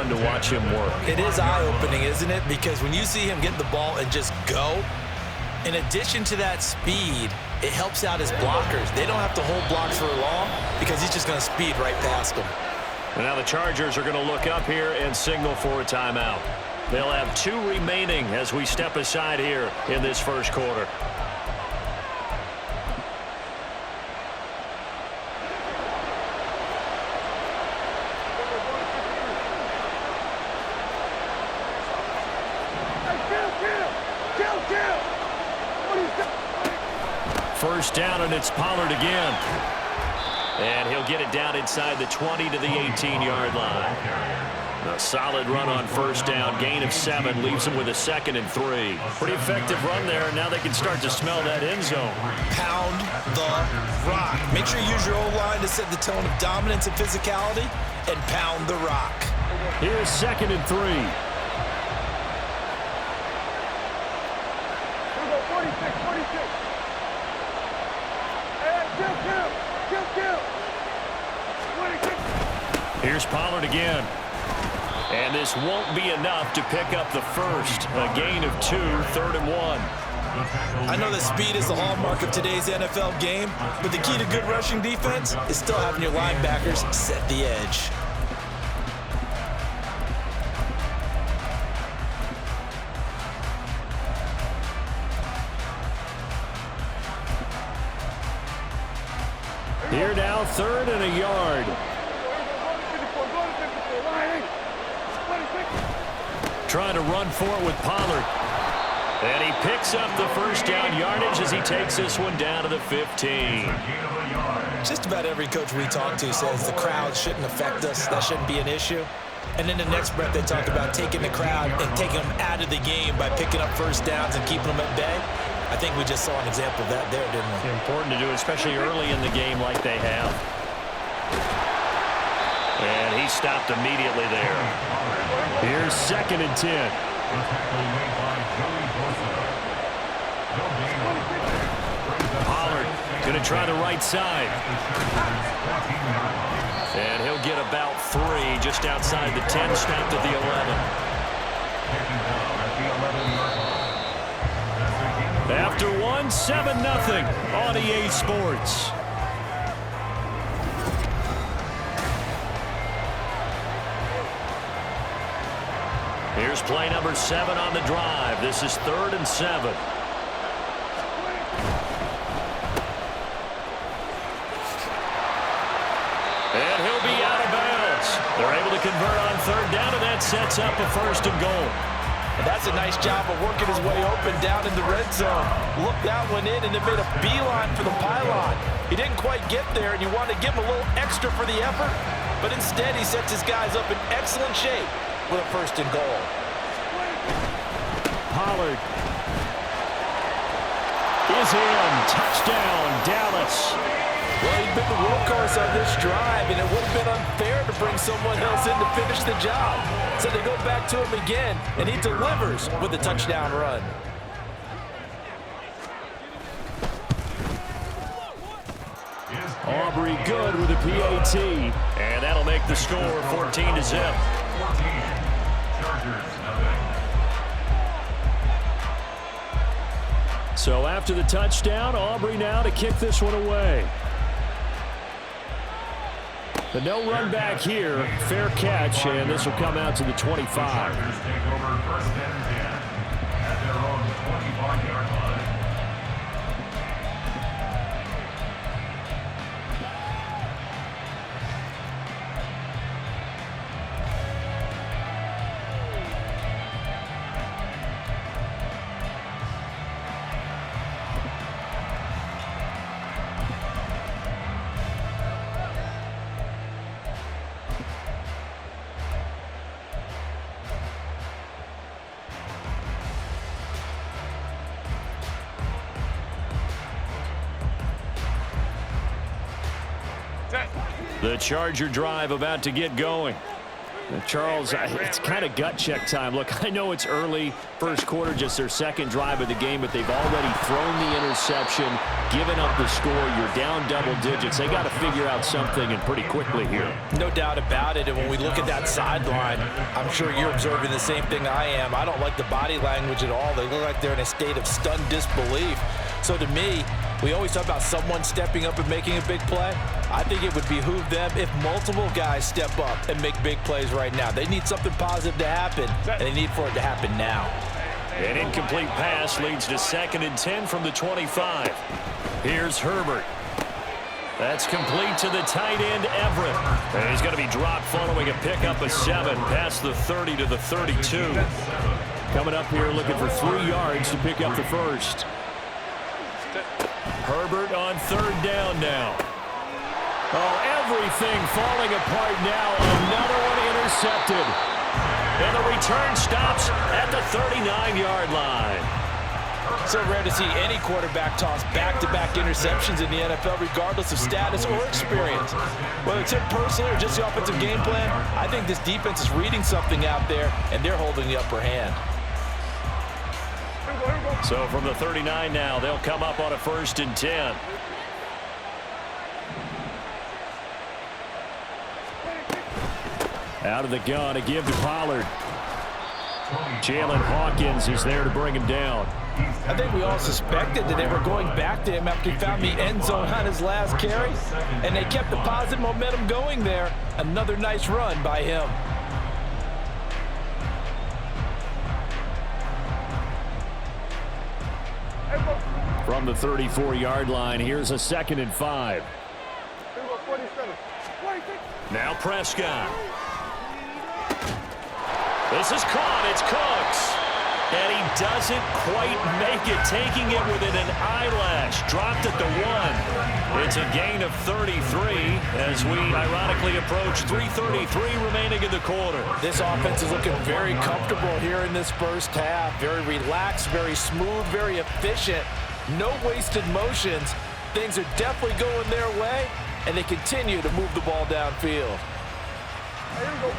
fun to watch him work. It is eye-opening, isn't it? Because when you see him get the ball and just go, in addition to that speed, it helps out his blockers. They don't have to hold blocks for long because he's just going to speed right past them. And now the Chargers are going to look up here and signal for a timeout. They'll have 2 remaining as we step aside here in this first quarter. First down, and it's Pollard again. And he'll get it down inside the 20 to the 18-yard line. A solid run on first down. Gain of 7 leaves him with a 2nd and 3. Pretty effective run there. Now they can start to smell that end zone. Pound the rock. Make sure you use your O-line to set the tone of dominance and physicality, and pound the rock. Here's 2nd and 3. Here's Pollard again. And this won't be enough to pick up the first. A gain of 2, 3rd and 1. I know that speed is the hallmark of today's NFL game, but the key to good rushing defense is still having your linebackers set the edge. Here now, 3rd and a yard. Trying to run for it with Pollard. And he picks up the first down yardage as he takes this one down to the 15. Just about every coach we talk to says the crowd shouldn't affect us. That shouldn't be an issue. And in the next breath, they talk about taking the crowd and taking them out of the game by picking up first downs and keeping them at bay. I think we just saw an example of that there, didn't we? Important to do, especially early in the game like they have. And he stopped immediately there. Here's 2nd and 10. Pollard going to try the right side. And he'll get about 3 just outside the 10, snapped at the 11. After 1, 7-0 on EA Sports. Here's play number 7 on the drive. This is 3rd and 7. And he'll be out of bounds. They're able to convert on 3rd down, and that sets up a 1st and goal. And that's a nice job of working his way open down in the red zone. Looked that one in and then made a beeline for the pylon. He didn't quite get there, and you wanted to give him a little extra for the effort, but instead he sets his guys up in excellent shape with a 1st and goal. Pollard is in. Touchdown, Dallas. Well, he's been the workhorse on this drive, and it would have been unfair to bring someone else in to finish the job. So they go back to him again, and he delivers with a touchdown run. Aubrey good with a PAT. And that'll make the score 14-0. So after the touchdown, Aubrey now to kick this one away. But no run back here. Fair catch, and this will come out to the 25. The Charger drive about to get going. Charles, it's kind of gut check time. Look, I know it's early, first quarter, just their second drive of the game, but they've already thrown the interception, given up the score. You're down double digits. They got to figure out something, and pretty quickly here. No doubt about it, and when we look at that sideline, I'm sure you're observing the same thing I am. I don't like the body language at all. They look like they're in a state of stunned disbelief. So to me, we always talk about someone stepping up and making a big play. I think it would behoove them if multiple guys step up and make big plays right now. They need something positive to happen, and they need for it to happen now. An incomplete pass leads to 2nd and 10 from the 25. Here's Herbert. That's complete to the tight end, Everett. And he's going to be dropped following a pickup of 7 past the 30 to the 32. Coming up here looking for 3 yards to pick up the first. Herbert on 3rd down now. Oh, everything falling apart now. Another one intercepted. And the return stops at the 39-yard line. So rare to see any quarterback toss back-to-back interceptions in the NFL, regardless of status or experience. Whether it's him personally or just the offensive game plan, I think this defense is reading something out there, and they're holding the upper hand. So from the 39 now, they'll come up on a 1st and 10. Out of the gun, a give to Pollard. Jalen Hawkins is there to bring him down. I think we all suspected that they were going back to him after he found the end zone on his last carry, and they kept the positive momentum going there. Another nice run by him. From the 34-yard line, here's a 2nd and 5. Now Prescott. This is caught. It's Cooks. And he doesn't quite make it, taking it within an eyelash. Dropped at the 1. It's a gain of 33 as we ironically approach 3:33 remaining in the quarter. This offense is looking very comfortable here in this first half. Very relaxed, very smooth, very efficient. No wasted motions. Things are definitely going their way, and they continue to move the ball downfield. Here we go.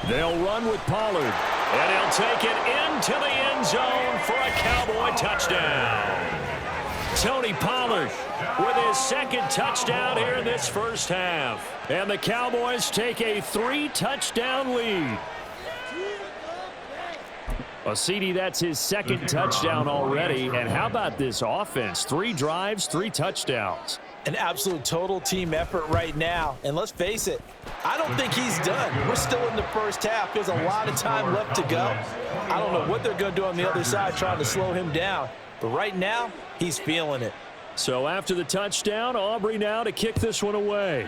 They'll run with Pollard, and he'll take it into the end zone for a Cowboy touchdown. Tony Pollard with his 2nd touchdown here in this first half. And the Cowboys take a 3-touchdown lead. Well, CD, that's his 2nd touchdown already. And how about this offense? 3 drives, 3 touchdowns. An absolute total team effort right now. And let's face it, I don't think he's done. We're still in the first half. There's a lot of time left to go. I don't know what they're going to do on the other side trying to slow him down. But right now, he's feeling it. So after the touchdown, Aubrey now to kick this one away.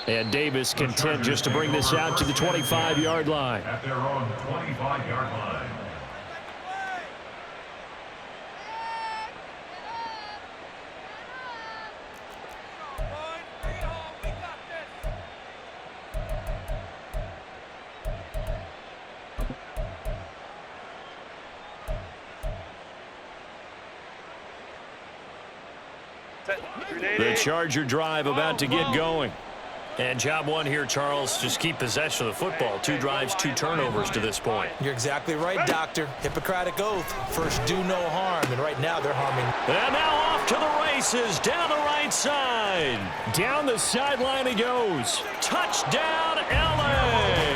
And Davis content just to bring this out to the 25-yard line. At their own 25-yard line. The Charger drive about to get going. And job one here, Charles, just keep possession of the football. 2 drives, 2 turnovers to this point. You're exactly right, Doctor. Hippocratic oath. First, do no harm. And right now, they're harming. And now off to the races, down the right side. Down the sideline he goes. Touchdown, L.A.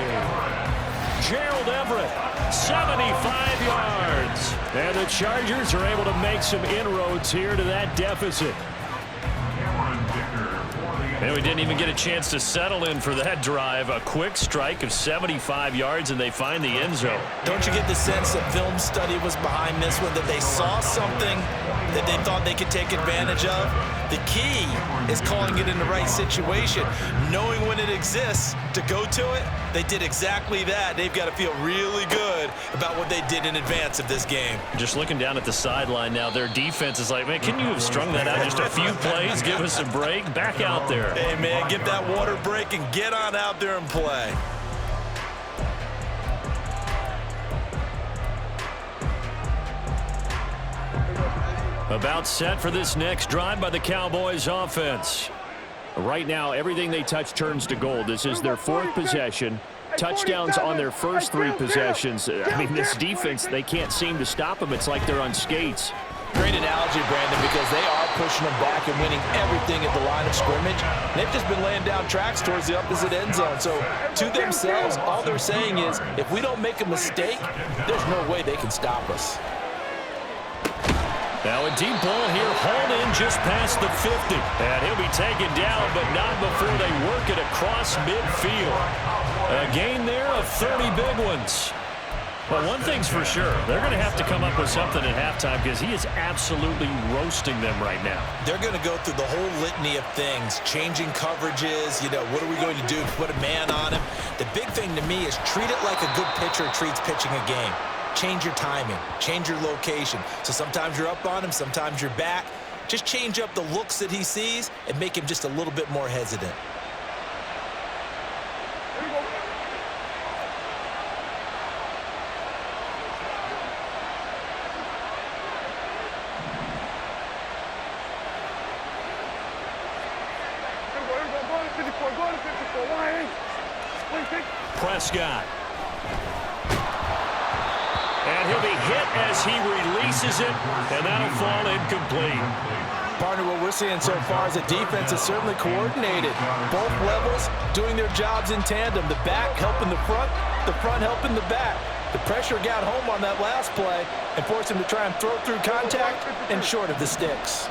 Gerald Everett, 75 yards. And the Chargers are able to make some inroads here to that deficit. And we didn't even get a chance to settle in for that drive. A quick strike of 75 yards, and they find the end zone. Don't you get the sense that film study was behind this one, that they saw something that they thought they could take advantage of? The key is calling it in the right situation, knowing when it exists to go to it. They did exactly that. They've got to feel really good about what they did in advance of this game. Just looking down at the sideline now, their defense is like, man, can you have strung that out just a few plays? Give us a break. Back out there. Hey, man, get that water break and get on out there and play. About set for this next drive by the Cowboys offense. Right now, everything they touch turns to gold. This is their fourth possession. Touchdowns on their first three possessions. I mean, this defense, they can't seem to stop them. It's like they're on skates. Great analogy, Brandon, because they are pushing them back and winning everything at the line of scrimmage. They've just been laying down tracks towards the opposite end zone. So to themselves, all they're saying is, if we don't make a mistake, there's no way they can stop us. Now a deep ball here, hauled in just past the 50. And he'll be taken down, but not before they work it across midfield. A gain there of 30 big ones. Well, one thing's for sure. They're going to have to come up with something at halftime because he is absolutely roasting them right now. They're going to go through the whole litany of things, changing coverages, what are we going to do to put a man on him? The big thing to me is treat it like a good pitcher treats pitching a game. Change your timing, change your location. So sometimes you're up on him, sometimes you're back. Just change up the looks that he sees and make him just a little bit more hesitant. Prescott. And he'll be hit as he releases it, and that'll fall incomplete. Partner, what we're seeing so far is the defense is certainly coordinated. Both levels doing their jobs in tandem. The back helping the front helping the back. The pressure got home on that last play and forced him to try and throw through contact and short of the sticks.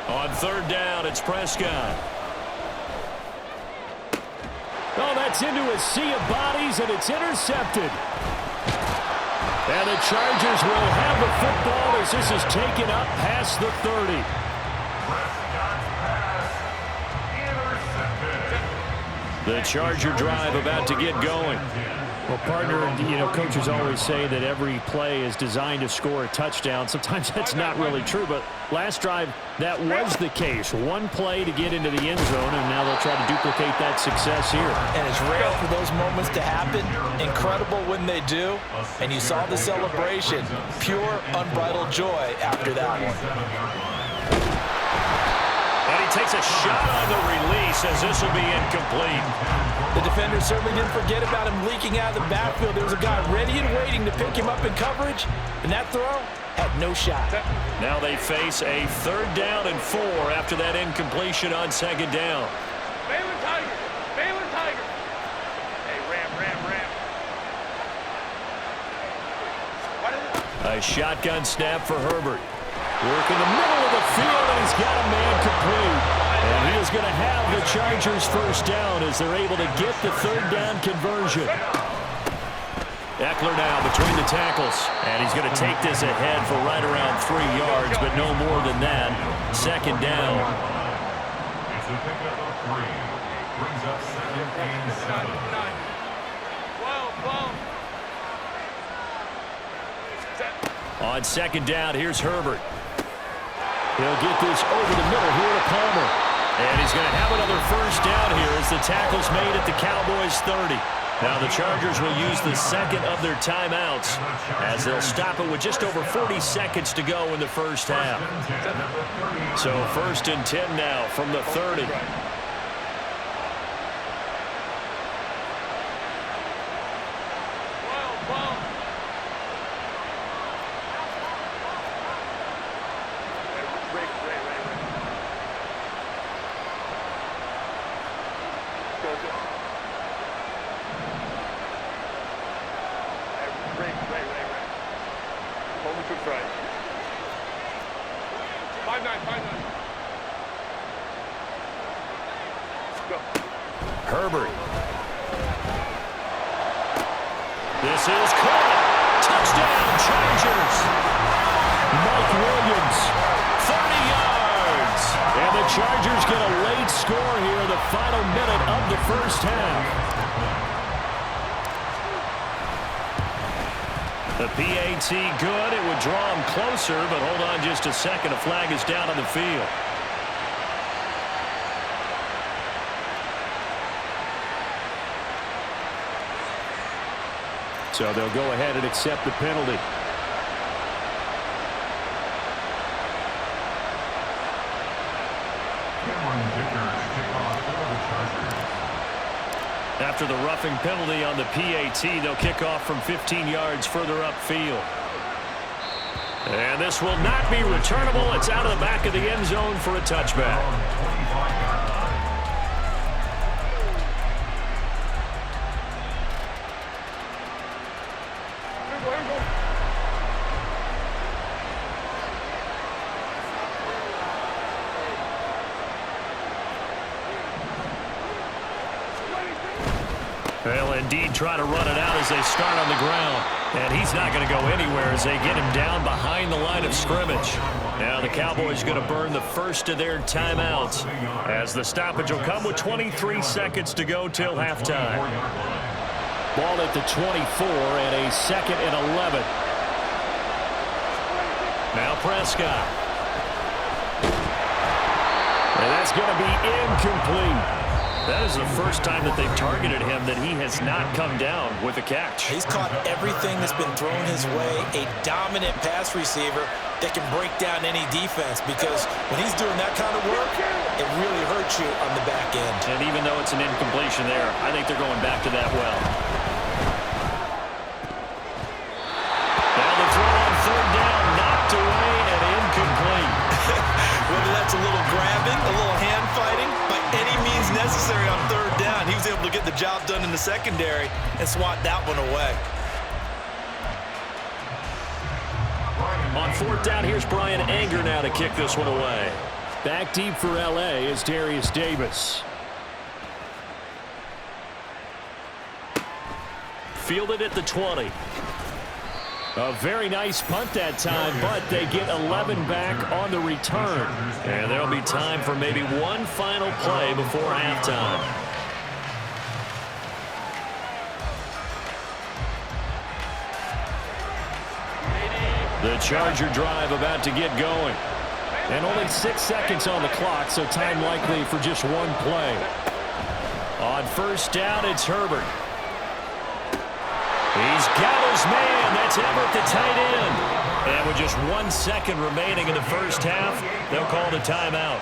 On third down, it's Prescott. Oh, that's into a sea of bodies, and it's intercepted. And the Chargers will have the football as this is taken up past the 30. The Charger drive about to get going. Well, partner, coaches always say that every play is designed to score a touchdown. Sometimes that's not really true, but last drive, that was the case. One play to get into the end zone, and now they'll try to duplicate that success here. And it's rare for those moments to happen. Incredible when they do. And you saw the celebration. Pure, unbridled joy after that one. And he takes a shot on the release as this will be incomplete. The defender certainly didn't forget about him leaking out of the backfield. There was a guy ready and waiting to pick him up in coverage, and that throw had no shot. Now they face a 3rd down and 4 after that incompletion on 2nd down. Baylor Tiger. Baylor Tiger. Hey, Ram. A shotgun snap for Herbert. Work in the middle of the field, and he's got a man complete. And he is going to have the Chargers first down as they're able to get the 3rd down conversion. Eckler now between the tackles. And he's going to take this ahead for right around 3 yards, but no more than that. 2nd down. It's a pickup of 3. Brings up 2nd and 7. 12. On 2nd down, here's Herbert. He'll get this over the middle here to Palmer. And he's going to have another first down here as the tackle's made at the Cowboys' 30. Now the Chargers will use the 2nd of their timeouts as they'll stop it with just over 40 seconds to go in the first half. So 1st and 10 now from the 30. Herbert. This is caught. Touchdown, Chargers. Mike Williams, 30 yards. And the Chargers get a late score here in the final minute of the first half. The PAT good. It would draw him closer, but hold on just a second. A flag is down on the field. So they'll go ahead and accept the penalty. After the roughing penalty on the PAT, they'll kick off from 15 yards further upfield. And this will not be returnable. It's out of the back of the end zone for a touchback. They'll indeed try to run it out as they start on the ground. And he's not going to go anywhere as they get him down behind the line of scrimmage. Now the Cowboys going to burn the first of their timeouts as the stoppage will come with 23 seconds to go till halftime. Ball at the 24 and a 2nd and 11. Now Prescott. And that's going to be incomplete. That is the first time that they've targeted him that he has not come down with a catch. He's caught everything that's been thrown his way. A dominant pass receiver that can break down any defense, because when he's doing that kind of work, it really hurts you on the back end. And even though it's an incompletion there, I think they're going back to that well. Now the throw on 3rd down, knocked away and incomplete. Whether that's a little grabbing, a little hand fighting, by any means necessary on 3rd down, he was able to get the job done in the secondary and swat that one away. On 4th down, here's Brian Anger now to kick this one away. Back deep for L.A. is Darius Davis. Fielded at the 20. A very nice punt that time, but they get 11 back on the return. And there'll be time for maybe one final play before halftime. The Charger drive about to get going. And only 6 seconds on the clock, so time likely for just one play. On 1st down, it's Herbert. He's got his man. That's Everett, the tight end. And with just 1 second remaining in the first half, they'll call the timeout.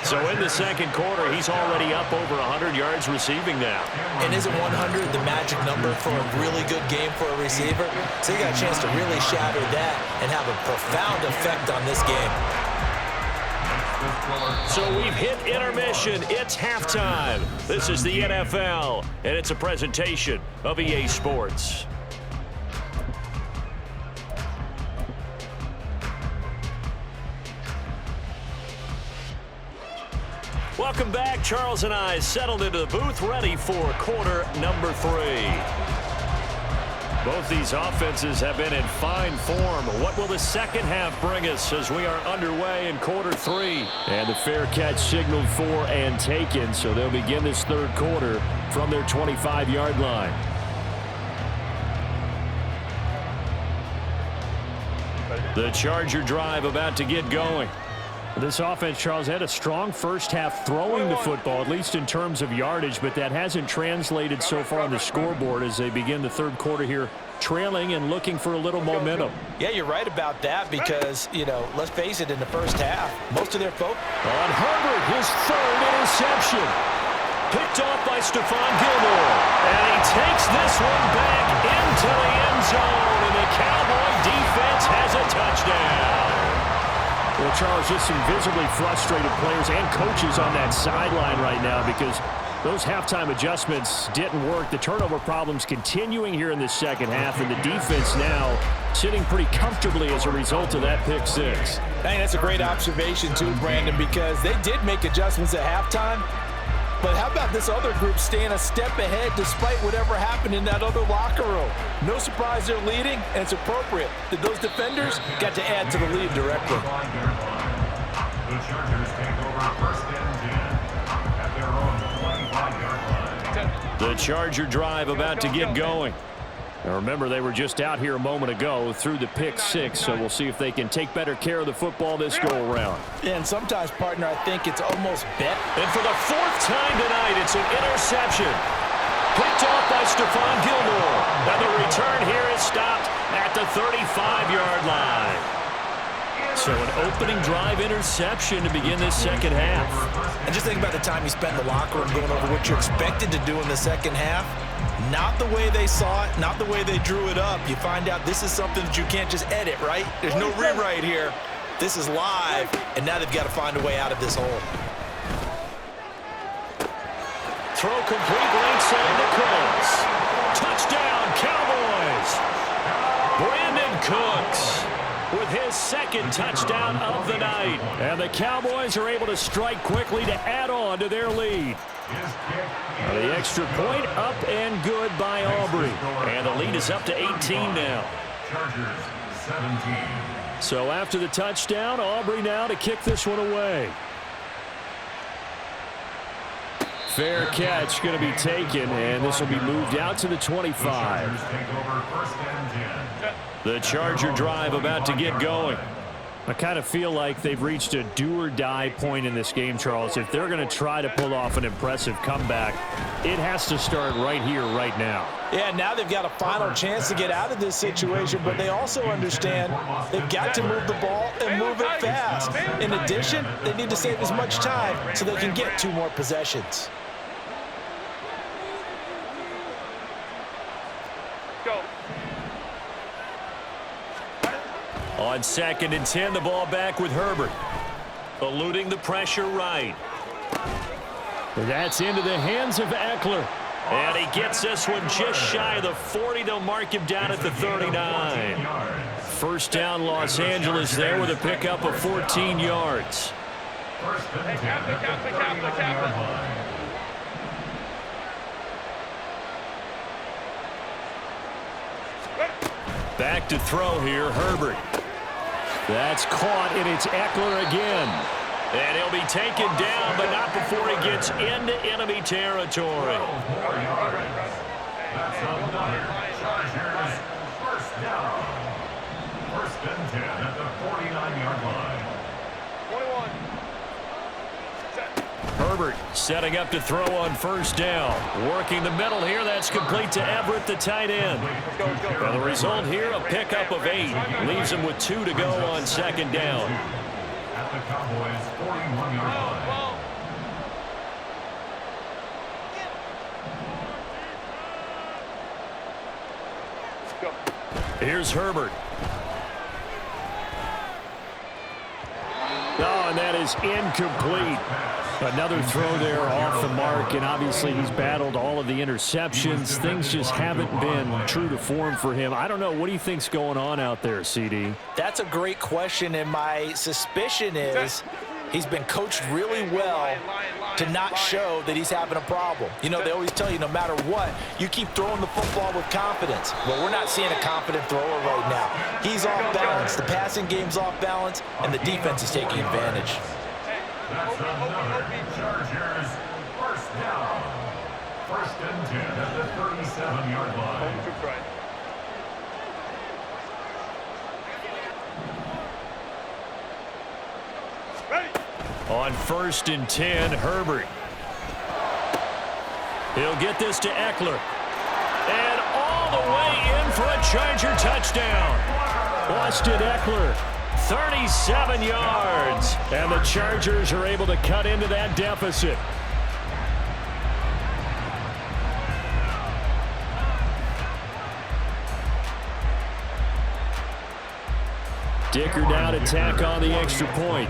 So in the second quarter, he's already up over 100 yards receiving now. And isn't 100 the magic number for a really good game for a receiver? So he got a chance to really shatter that and have a profound effect on this game. So we've hit intermission. It's halftime. This is the NFL, and it's a presentation of EA Sports. Welcome back. Charles and I settled into the booth, ready for quarter number 3. Both these offenses have been in fine form. What will the second half bring us as we are underway in quarter 3? And the fair catch signaled for and taken, so they'll begin this 3rd quarter from their 25-yard line. The Charger drive about to get going. This offense, Charles, had a strong first half throwing the football, at least in terms of yardage, but that hasn't translated so far on the scoreboard as they begin the 3rd quarter here, trailing and looking for a little momentum. Yeah, you're right about that because, you know, let's face it, in the first half, most of their folks. On Herbert, his 3rd interception. Picked off by Stephon Gilmore. And he takes this one back into the end zone, and the Cowboy defense has a touchdown. Well, Charles, just some visibly frustrated players and coaches on that sideline right now because those halftime adjustments didn't work. The turnover problems continuing here in the second half, and the defense now sitting pretty comfortably as a result of that pick 6. I think that's a great observation too, Brandon, because they did make adjustments at halftime. But how about this other group staying a step ahead despite whatever happened in that other locker room? No surprise they're leading, and it's appropriate that those defenders got to add to the lead directly. The Chargers take over 1st and 10 at their own 25-yard line. The Charger drive about to get going. Now remember, they were just out here a moment ago through the pick six, so we'll see if they can take better care of the football this go-around. Yeah, and sometimes, partner, I think it's almost bet. And for the fourth time tonight, it's an interception. Picked off by Stephon Gilmore. Now the return here is stopped at the 35-yard line. So an opening drive interception to begin this second half. And just think about the time you spend in the locker room going over what you're expected to do in the second half. Not the way they saw it, not the way they drew it up. You find out this is something that you can't just edit, right? There's no rewrite here. This is live, and now they've got to find a way out of this hole. Throw complete right side to Cooks. Touchdown, Cowboys. Brandon Cooks with his second touchdown of the night. And the Cowboys are able to strike quickly to add on to their lead. The extra point up and good by Aubrey. And the lead is up to 18 now. Chargers 17. So after the touchdown, Aubrey now to kick this one away. Fair catch going to be taken, and this will be moved out to the 25. The Charger drive about to get going. I kind of feel like they've reached a do-or-die point in this game, Charles. If they're going to try to pull off an impressive comeback, it has to start right here, right now. Yeah, now they've got a final chance to get out of this situation, but they also understand they've got to move the ball and move it fast. In addition, they need to save as much time so they can get 2 more possessions. On 2nd and 10, the ball back with Herbert. Eluding the pressure right. That's into the hands of Eckler. And he gets this one just shy of the 40. They'll mark him down at the 39. First down, Los Angeles there with a pickup of 14 yards. Back to throw here, Herbert. That's caught, and it's Eckler again. And he'll be taken down, but not before he gets into enemy territory. That's another Chargers first down. 1st and 10 at the 49-yard line. 21. Herbert setting up to throw on first down. Working the middle here. That's complete to Everett, the tight end. Well, the result here, a pickup of 8. Leaves him with 2 to go on 2nd down. At the Cowboys' 41-yard line. Here's Herbert. Oh, and that is incomplete. Another throw there off the mark, and obviously he's battled all of the interceptions. Things just haven't been true to form for him. I don't know. What do you think's going on out there, CD? That's a great question, and my suspicion is he's been coached really well to not show that he's having a problem. You know, they always tell you no matter what, you keep throwing the football with confidence. Well, we're not seeing a confident thrower right now. He's off balance. The passing game's off balance, and the defense is taking advantage. That's another Chargers first down. 1st and 10 at the 37-yard line. On 1st and 10, Herbert. He'll get this to Eckler. And all the way in for a Charger touchdown. Austin Eckler, 37 yards. And the Chargers are able to cut into that deficit. Dicker down to tack on the extra point.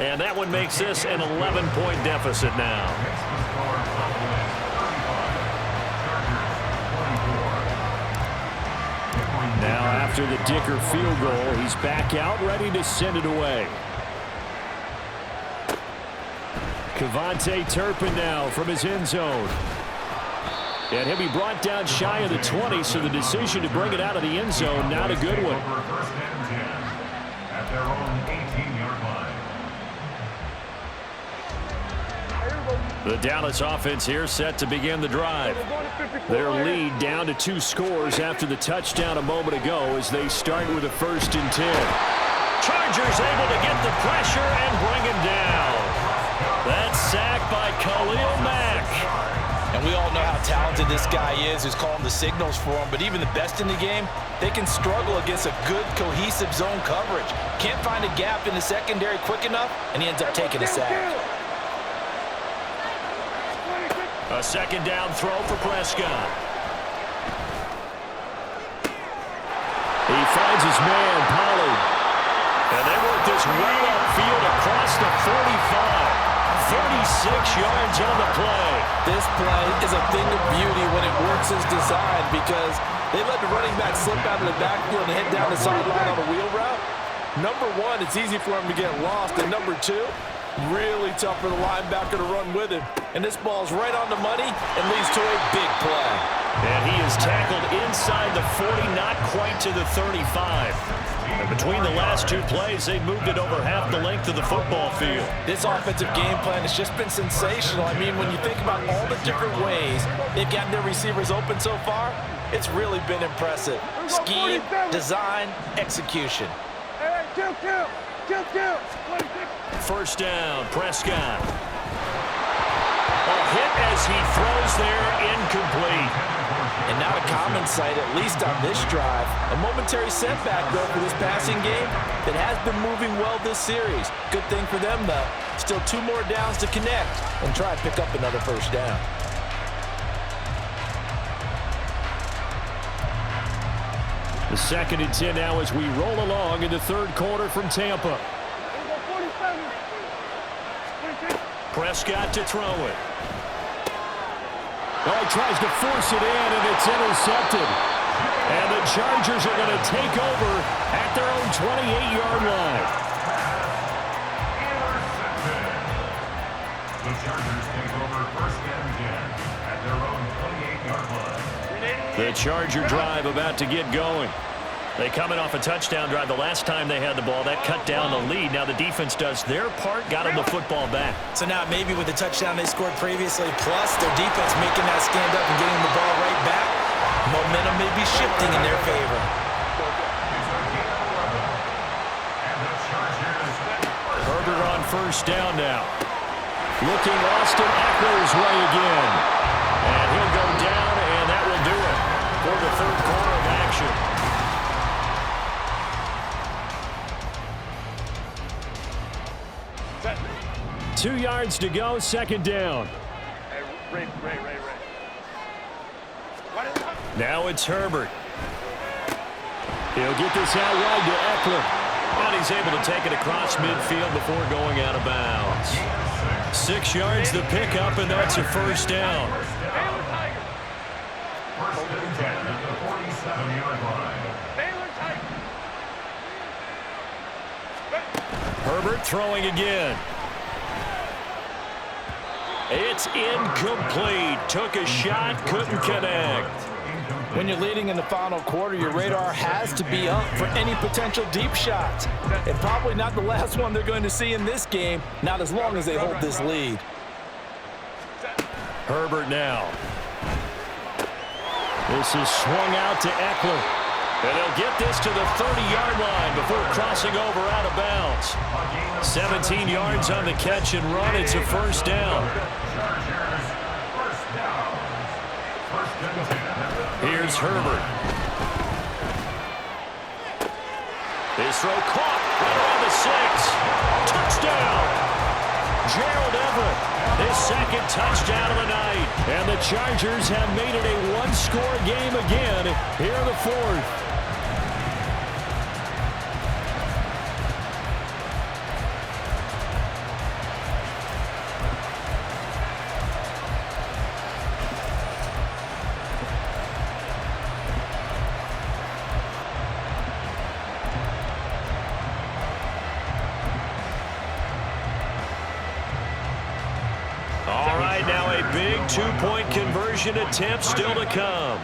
And that one makes this an 11-point deficit now. Now after the Dicker field goal, he's back out ready to send it away. Kevontae Turpin now from his end zone. And he'll be brought down shy of the 20, so the decision to bring it out of the end zone, not a good one. First and 10 at their own 18-yard line. The Dallas offense here set to begin the drive. Their lead down to 2 scores after the touchdown a moment ago as they start with a 1st and 10. Chargers able to get the pressure and bring him down. That's sacked by Khalil Mack. And we all know how talented this guy is who's calling the signals for him, but even the best in the game, they can struggle against a good, cohesive zone coverage. Can't find a gap in the secondary quick enough, and he ends up taking a sack. A 2nd down throw for Prescott. He finds his man, Pollard. And they work this way upfield across the 45. 36 yards on the play. This play is a thing of beauty when it works as designed because they let the running back slip out of the backfield and head down the sideline on a wheel route. Number 1, it's easy for him to get lost. And number 2, really tough for the linebacker to run with him. And this ball's right on the money and leads to a big play. And he is tackled inside the 40, not quite to the 35. And between the last 2 plays, they moved it over half the length of the football field. This offensive game plan has just been sensational. I mean, when you think about all the different ways they've gotten their receivers open so far, it's really been impressive. Scheme, design, execution. First down, Prescott. A hit as he throws there, incomplete. And not a common sight, at least on this drive. A momentary setback, though, for this passing game that has been moving well this series. Good thing for them, though. Still 2 more downs to connect and try and pick up another first down. The 2nd and 10 now as we roll along in the 3rd quarter from Tampa. Prescott to throw it. Oh, he tries to force it in, and it's intercepted. And the Chargers are going to take over at their own 28-yard line. The Chargers take over 1st and 10 at their own 28-yard line. The Charger drive about to get going. They coming off a touchdown drive the last time they had the ball. That cut down the lead. Now the defense does their part, got them the football back. So now maybe with the touchdown they scored previously, plus their defense making that stand up and getting the ball right back, momentum may be shifting in their favor. Herbert on 1st down now. Looking Austin Eckler's way again. And he'll go down, and that will do it for the 3rd quarter of action. Set. 2 yards to go, 2nd down. Ray. Now it's Herbert. He'll get this out wide to Eckler. And he's able to take it across midfield before going out of bounds. 6 yards the pickup, and that's a 1st down. 1st and 10 at the 47-yard line. Herbert throwing again. It's incomplete. Took a shot, couldn't connect. When you're leading in the final quarter, your radar has to be up for any potential deep shots. And probably not the last one they're going to see in this game, not as long as they hold this lead. Herbert now. This is swung out to Eckler. And they'll get this to the 30-yard line before crossing over out of bounds. 17 yards on the catch and run. It's a 1st down. Here's Herbert. His throw caught right around the 6. Touchdown. Gerald Everett, his 2nd touchdown of the night. And the Chargers have made it a 1-score game again here in the 4th. All right, now a big 2-point conversion attempt still to come.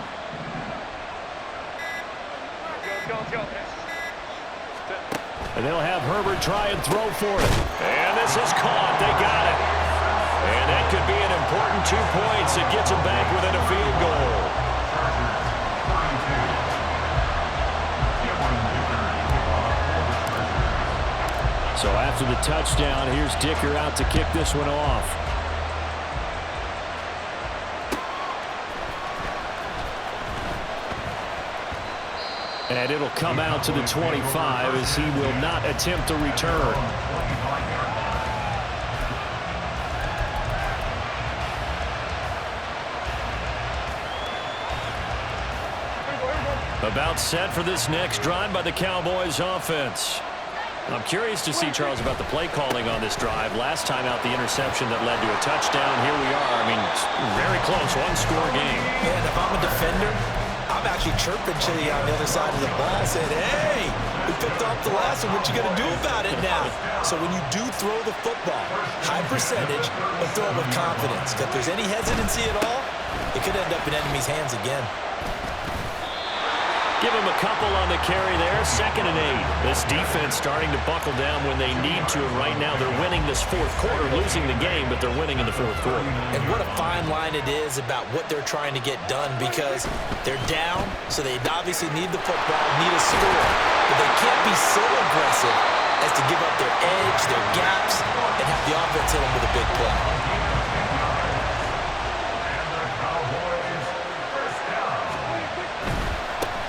And they'll have Herbert try and throw for it. And this is caught. They got it. And that could be an important 2 points. It gets them back within a field goal. So after the touchdown, here's Dicker out to kick this one off. And it'll come out to the 25 as he will not attempt a return. About set for this next drive by the Cowboys offense. I'm curious to see, Charles, about the play calling on this drive. Last time out, the interception that led to a touchdown. Here we are. I mean, very close, one-score game. And if I'm a defender, I'm actually chirping Chili on the other side of the ball, saying, hey, we picked off the last one. What you going to do about it now? So when you do throw the football, high percentage, but throw it with confidence. If there's any hesitancy at all, it could end up in enemy's hands again. Give him a couple on the carry there. 2nd and 8. This defense starting to buckle down when they need to. And right now they're winning this fourth quarter, losing the game, but they're winning in the fourth quarter. And what a fine line it is about what they're trying to get done, because they're down, so they obviously need the football, need a score. But they can't be so aggressive as to give up their edge, their gaps, and have the offense hit them with a big play.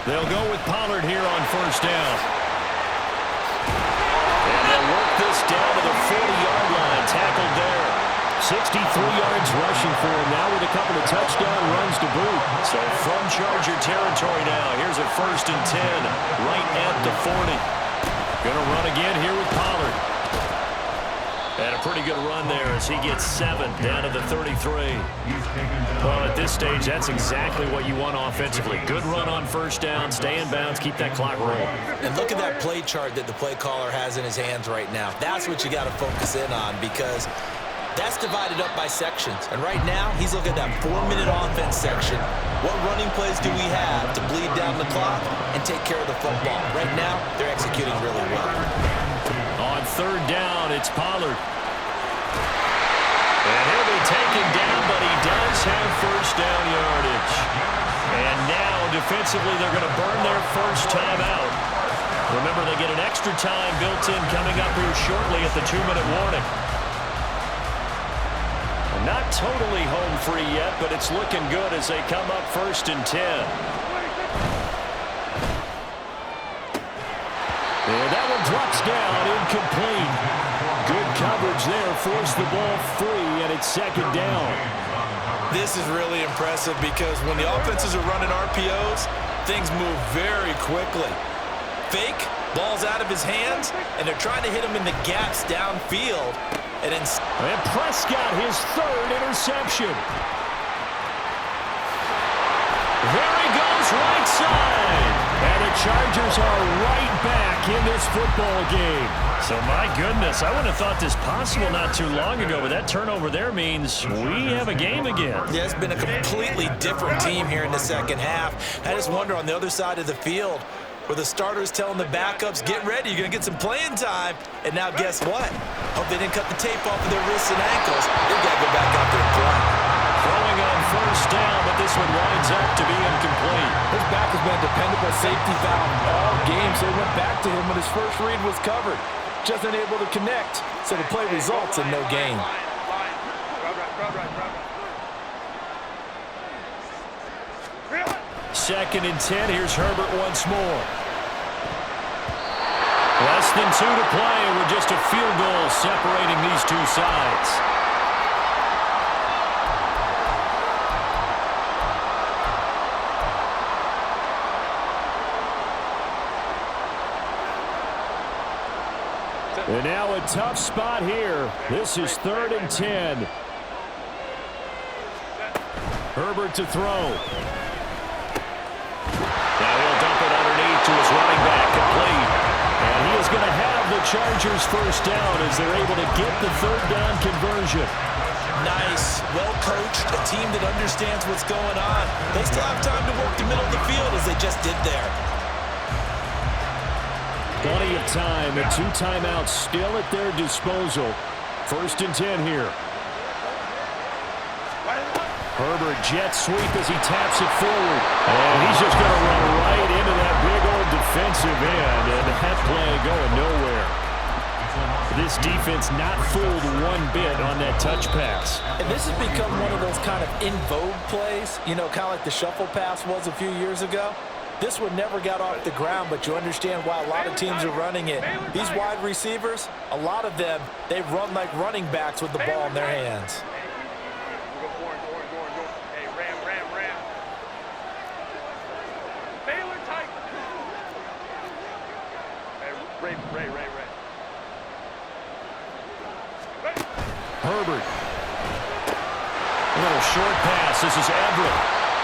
They'll go with Pollard here on first down. And they'll work this down to the 40-yard line. Tackled there. 63 yards rushing for him now with a couple of touchdown runs to boot. So from Charger territory now. Here's a 1st and 10 right at the 40. Going to run again here with Pollard. And a pretty good run there as he gets 7 down to the 33. Well, at this stage, that's exactly what you want offensively. Good run on first down, stay in bounds, keep that clock rolling. And look at that play chart that the play caller has in his hands right now. That's what you got to focus in on, because that's divided up by sections. And right now, he's looking at that 4-minute offense section. What running plays do we have to bleed down the clock and take care of the football? Right now, they're executing really well. On 3rd down, it's Pollard. And he'll be taken down, but he does have first down yardage. And now, defensively, they're going to burn their first time out. Remember, they get an extra time built in coming up here shortly at the 2-minute warning. Not totally home free yet, but it's looking good as they come up 1st and 10. And that one drops down, incomplete. Good coverage there, forced the ball free, and it's 2nd down. This is really impressive because when the offenses are running RPOs, things move very quickly. Fake, ball's out of his hands, and they're trying to hit him in the gaps downfield. And Prescott, his 3rd interception. There he goes, right side. And the Chargers are right back in this football game. So, my goodness, I wouldn't have thought this possible not too long ago, but that turnover there means we have a game again. Yeah, it's been a completely different team here in the second half. I just wonder on the other side of the field, where the starters telling the backups, get ready, you're going to get some playing time. And now guess what? Hope they didn't cut the tape off of their wrists and ankles. They've got to go back out there and play. Throwing on first down, but this one winds up to be incomplete. His back has been a dependable safety valve all game, so he went back to him when his first read was covered. Just unable to connect, so the play results in no gain. Second and 10. Here's Herbert once more. Less than 2 to play with just a field goal separating these two sides. And now a tough spot here. This is 3rd and 10. Herbert to throw. Now he'll dump it underneath to his running back, complete. And he is going to have the Chargers first down as they're able to get the 3rd down conversion. Nice, well-coached, a team that understands what's going on. They still have time to work the middle of the field as they just did there. Plenty of time, and 2 timeouts still at their disposal. 1st and 10 here. Herbert jet sweep as he taps it forward. And he's just going to run right into that big old defensive end. And that play going nowhere. This defense not fooled one bit on that touch pass. And this has become one of those kind of in vogue plays, you know, kind of like the shuffle pass was a few years ago. This one never got off the ground, but you understand why a lot of teams are running it. These wide receivers, a lot of them, they run like running backs with the ball in their hands. Herbert. A little short pass. This is Everett.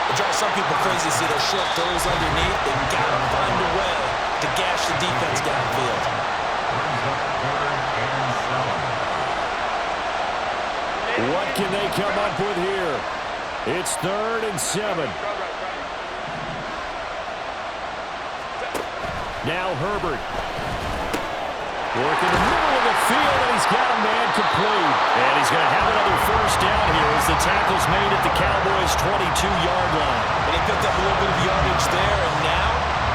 It drives some people crazy to see those short throws underneath. They've got to find a way to gash the defense downfield. What can they come up with here? It's 3rd and 7. Now Herbert. Work in the middle of the field, and he's got a man complete. And he's going to have another first down here as the tackle's made at the Cowboys' 22-yard line. And he picked up a little bit of yardage there, and now,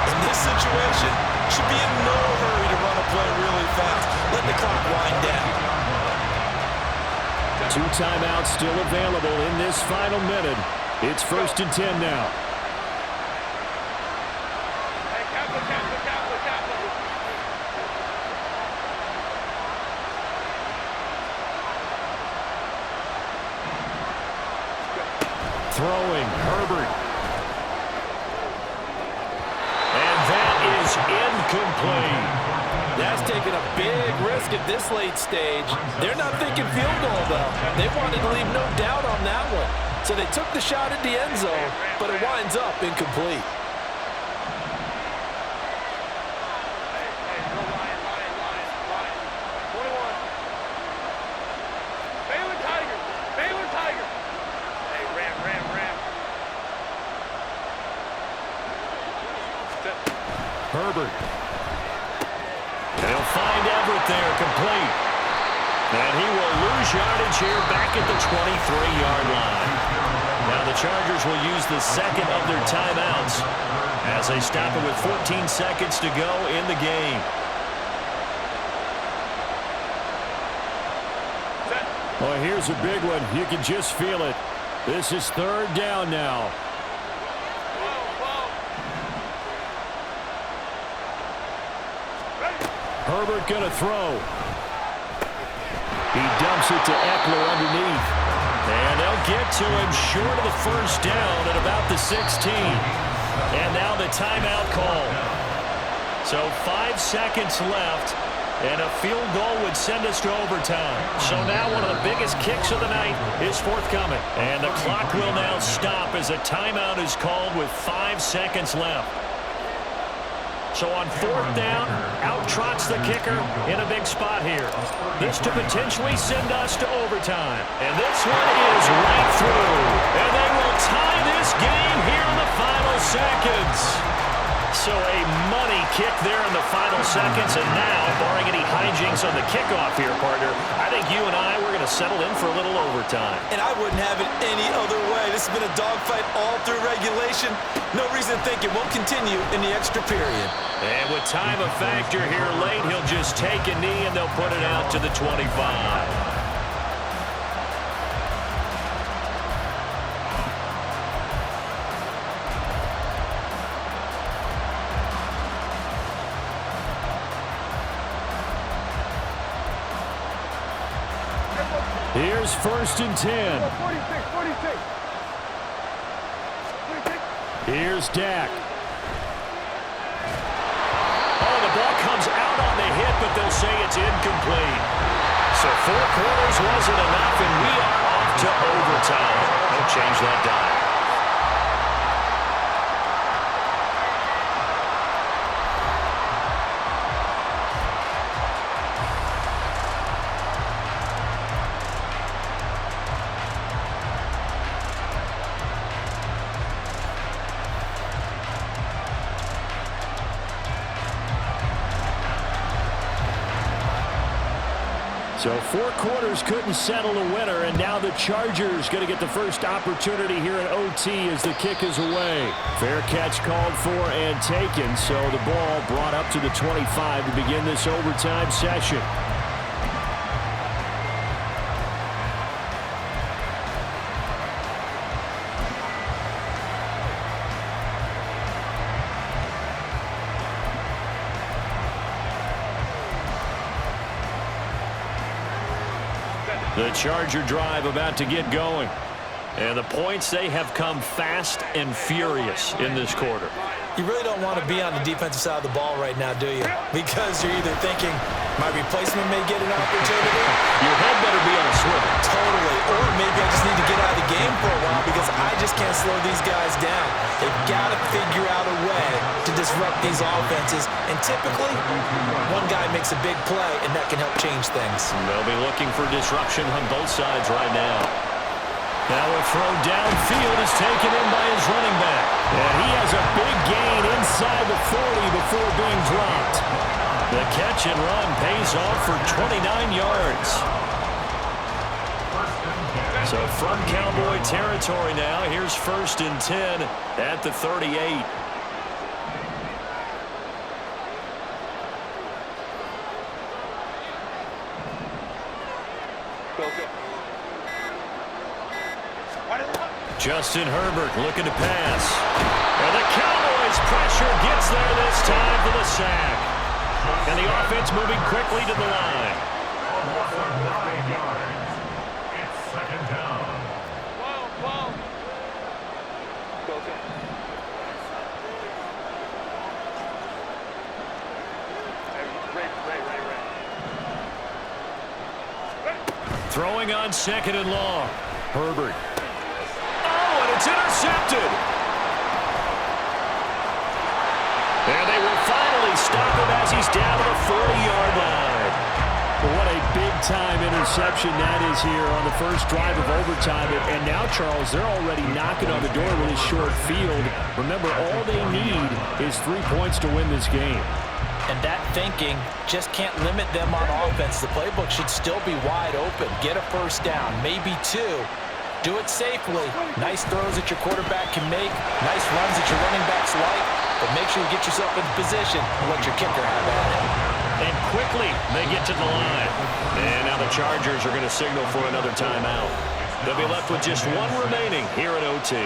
in this situation, should be in no hurry to run a play really fast. Let the clock wind down. 2 timeouts still available in this final minute. It's 1st and 10 now. Throwing, Herbert. And that is incomplete. That's taking a big risk at this late stage. They're not thinking field goal, though. They wanted to leave no doubt on that one. So they took the shot at the end zone, but it winds up incomplete. Herbert. And he'll find Everett there, complete. And he will lose yardage here back at the 23-yard line. Now the Chargers will use the second of their timeouts as they stop it with 14 seconds to go in the game. Well, here's a big one. You can just feel it. This is 3rd down now. Herbert going to throw. He dumps it to Eckler underneath. And they'll get to him short of the first down at about the 16. And now the timeout call. So 5 seconds left. And a field goal would send us to overtime. So now one of the biggest kicks of the night is forthcoming. And the clock will now stop as a timeout is called with 5 seconds left. So on 4th down, out trots the kicker in a big spot here. This to potentially send us to overtime. And this one is right through. And they will tie this game here in the final seconds. So a money kick there in the final seconds. And now, barring any hijinks on the kickoff here, partner, I think you and I, we're going to settle in for a little overtime. And I wouldn't have it any other way. This has been a dogfight all through regulation. No reason to think it won't continue in the extra period. And with time a factor here late, he'll just take a knee and they'll put it out to the 25. Here's 1st and 10. 46. Here's Dak. Oh, the ball comes out on the hit, but they'll say it's incomplete. So 4 quarters wasn't enough, and we are off to overtime. Don't change that dime. So 4 quarters couldn't settle a winner, and now the Chargers going to get the first opportunity here at OT as the kick is away. Fair catch called for and taken, so the ball brought up to the 25 to begin this overtime session. The Charger drive about to get going. And the points, they have come fast and furious in this quarter. You really don't want to be on the defensive side of the ball right now, do you? Because you're either thinking, my replacement may get an opportunity. Your head better be on a swivel. Totally. Or maybe I just need to get out of the game for a while because I just can't slow these guys down. They've got to figure out a way to disrupt these offenses. And typically, one guy makes a big play, and that can help change things. They'll be looking for disruption on both sides right now. Now a throw downfield is taken in by his running back. And he has a big gain inside the 40 before being dropped. The catch and run pays off for 29 yards. So from Cowboy territory now, here's 1st and 10 at the 38. Justin Herbert looking to pass. And the Cowboys pressure gets there this time for the sack. And the offense moving quickly to the line. 9 yards. It's 2nd down. Throwing on 2nd and long. Herbert. It's intercepted. And they will finally stop him as he's down to the 40-yard line. What a big-time interception that is here on the first drive of overtime. And now, Charles, they're already knocking on the door with a short field. Remember, all they need is 3 points to win this game. And that thinking just can't limit them on offense. The playbook should still be wide open. Get a first down, maybe 2. Do it safely. Nice throws that your quarterback can make. Nice runs that your running backs like. But make sure you get yourself in position and let your kicker have at it. And quickly, they get to the line. And now the Chargers are going to signal for another timeout. They'll be left with just 1 remaining here at OT.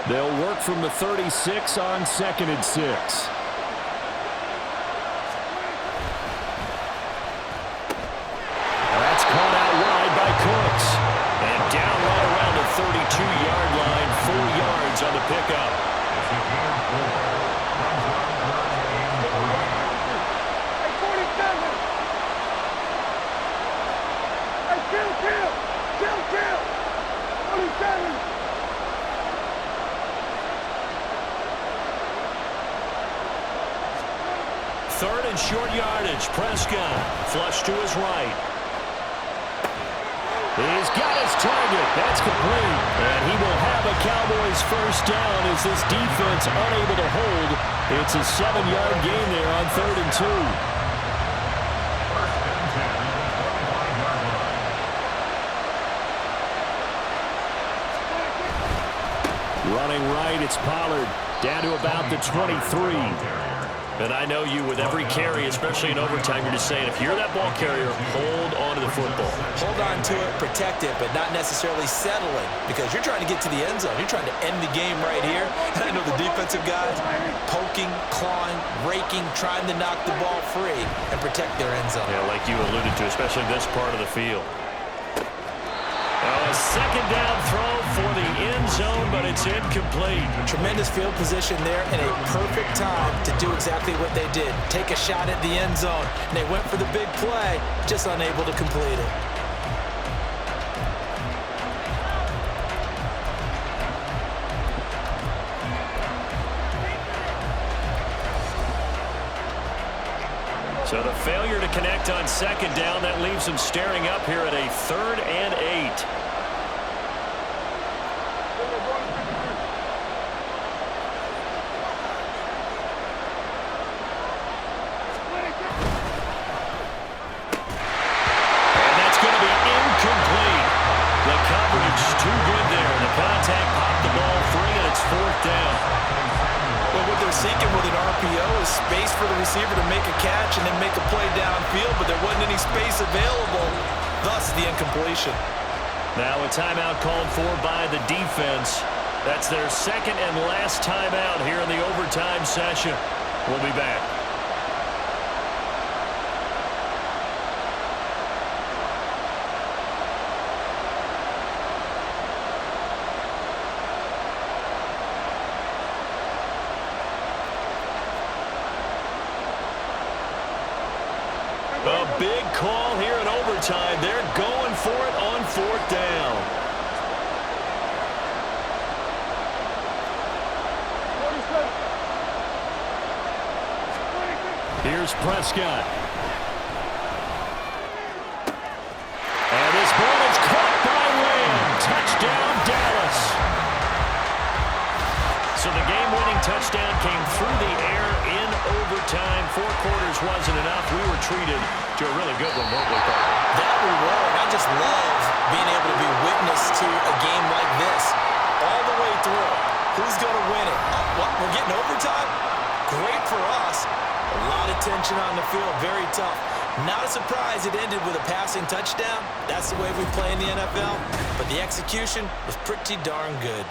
They'll work from the 36 on 2nd and 6. That's caught out wide by Cooks. And down right around the 32-yard line, 4 yards on the pickup. Third and short yardage. Prescott flush to his right. He's got his target. That's complete. And he will have a Cowboys first down as this defense unable to hold. It's a 7-yard gain there on 3rd and 2. Running right, it's Pollard down to about the 23. And I know you, with every carry, especially in overtime, you're just saying, if you're that ball carrier, hold on to the football. Hold on to it, protect it, but not necessarily settling, because you're trying to get to the end zone. You're trying to end the game right here. And I know the defensive guys poking, clawing, raking, trying to knock the ball free and protect their end zone. Yeah, like you alluded to, especially this part of the field. A 2nd down throw for the end zone, but it's incomplete. Tremendous field position there and a perfect time to do exactly what they did. Take a shot at the end zone. And they went for the big play, just unable to complete it. So the failure to connect on 2nd down, that leaves them staring up here at a 3rd and 8. with an RPO is space for the receiver to make a catch and then make a play downfield, but there wasn't any space available, thus the incompletion. Now a timeout called for by the defense. That's their second and last timeout here in the overtime session. We'll be back. A big call here in overtime. They're going for it on fourth down. Here's Prescott. And this ball is caught by Lamb. Touchdown, Dallas. So the game-winning touchdown came through the air in overtime. 4 quarters wasn't enough. We were treated to a really good one, weren't we, Paul? That we were. I just love being able to be witness to a game like this. All the way through. Who's going to win it? What? We're getting overtime? Great for us. A lot of tension on the field. Very tough. Not a surprise it ended with a passing touchdown. That's the way we play in the NFL. But the execution was pretty darn good.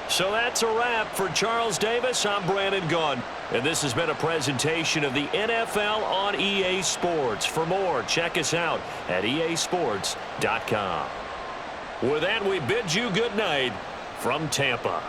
So that's a wrap for Charles Davis. I'm Brandon Gaudin. And this has been a presentation of the NFL on EA Sports. For more, check us out at easports.com. With that, we bid you good night from Tampa.